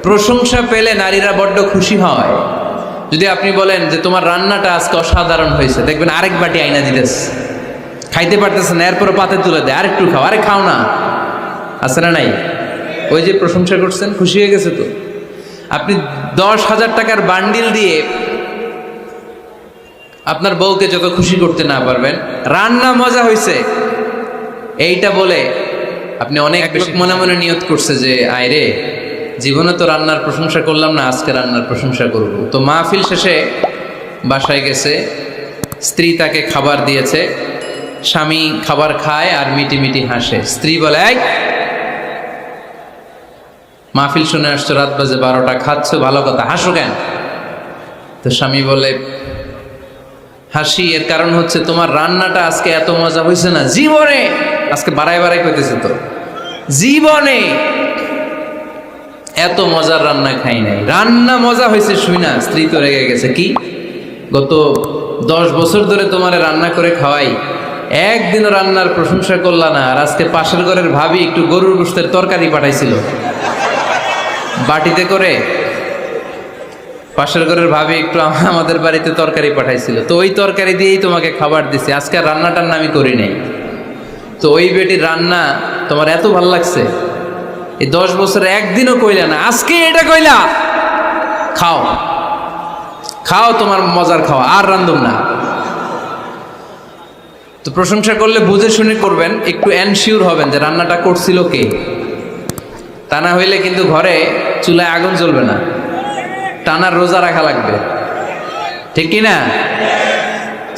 প্রশংসা পেলে নারীরা বড্ড খুশি হয়। যদি আপনি বলেন যে তোমার রান্নাটা আজকে অসাধারণ হয়েছে, দেখবেন আরেক বাটি আইনা দিতেছে, খাইতে পারতেছে না, এরপর পাতে তুলে দেয়, আরেকটু খাও, আরে খাও না, আছে না নাই? ওই যে প্রশংসা করছেন, খুশি হয়ে গেছে তো। আপনি 10,000 টাকার বান্ডিল দিয়ে আপনার বউকে যত খুশি করতে না পারবেন, রান্না মজা হয়েছে এইটা বলে আপনি অনেক বেশি মনে মনে নিয়ত করছে যে আয় রে, জীবনে তো রান্নার প্রশংসা করলাম না, আজকে রান্নার প্রশংসা করব। তো মাহফিল শেষে বাসায় গেছে, স্ত্রী তাকে খাবার দিয়েছে, স্বামী খাবার খায় আর মিটি মিটি হাসে। স্ত্রী বলে, এই মাহফিল শুনে আসছো, রাত বাজে 12টা, খাচ্ছ ভালো কথা, হাসো কেন? তো স্বামী বলে, হাসি এর কারণ হচ্ছে তোমার রান্নাটা আজকে এত মজা হয়েছে না জীবনে, আজকে বাড়াই বাড়াই কইতেছে তো, জীবনে এত মজার রান্না খাই নাই, রান্না মজা হয়েছে শুই না। স্ত্রী তো রেগে গেছে, কি গত 10 বছর ধরে তোমারে রান্না করে খাওয়াই, একদিনও রান্নার প্রশংসা করলা না, আর আজকে পাশের ঘরের ভাবি একটু গরুর গোশতের তরকারি পাঠাইছিল বাটিতে করে, পাশের ঘরের ভাবি একটু আমাদের বাড়িতে তরকারি পাঠাইছিল, তো ওই তরকারি দিয়েই তোমাকে খাবার দিছে, আজকে রান্নাটার আমি করি নাই। তো ওই বেটির রান্না তোমার এত ভাল লাগছে, এই 10 বছরে একদিনও কইলা না, আজকে এটা কইলা, খাও খাও, তোমার মজার খাওয়া, আর রান্ধুম না। তো প্রশংসা করলে বুঝে শুনে করবেন, একটু এনশিওর হবেন যে রান্নাটা করছিল কে, তা না হইলে কিন্তু ঘরে চুলায় আগুন জ্বলবে না, টানার রোজা রাখা লাগবে, ঠিক কি না?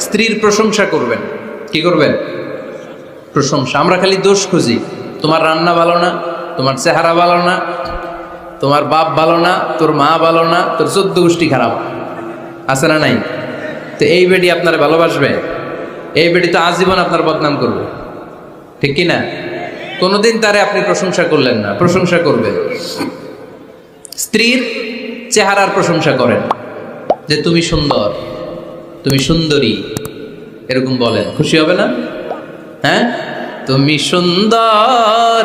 স্ত্রীর প্রশংসা করবেন। কি করবেন? প্রশংসা। আমরা খালি দোষ খুঁজি, তোমার রান্না ভালো না, তোমার চেহারা ভালো না, তোমার বাপ ভালো না, তোর মা ভালো না, তোর 14 গোষ্ঠী খারাপ, আছে না নাই? তো এই বেটি আপনার ভালোবাসবে? এই বেটি তো আজীবন আপনার বদনাম করবে, ঠিক কি না? কোনোদিন তারে আপনি প্রশংসা করলেন না, প্রশংসা করবেন। স্ত্রীর চেহারার প্রশংসা করেন, যে তুমি সুন্দর, তুমি সুন্দরী, এরকম বলেন, খুশি হবে না? হ্যাঁ, তুমি সুন্দর।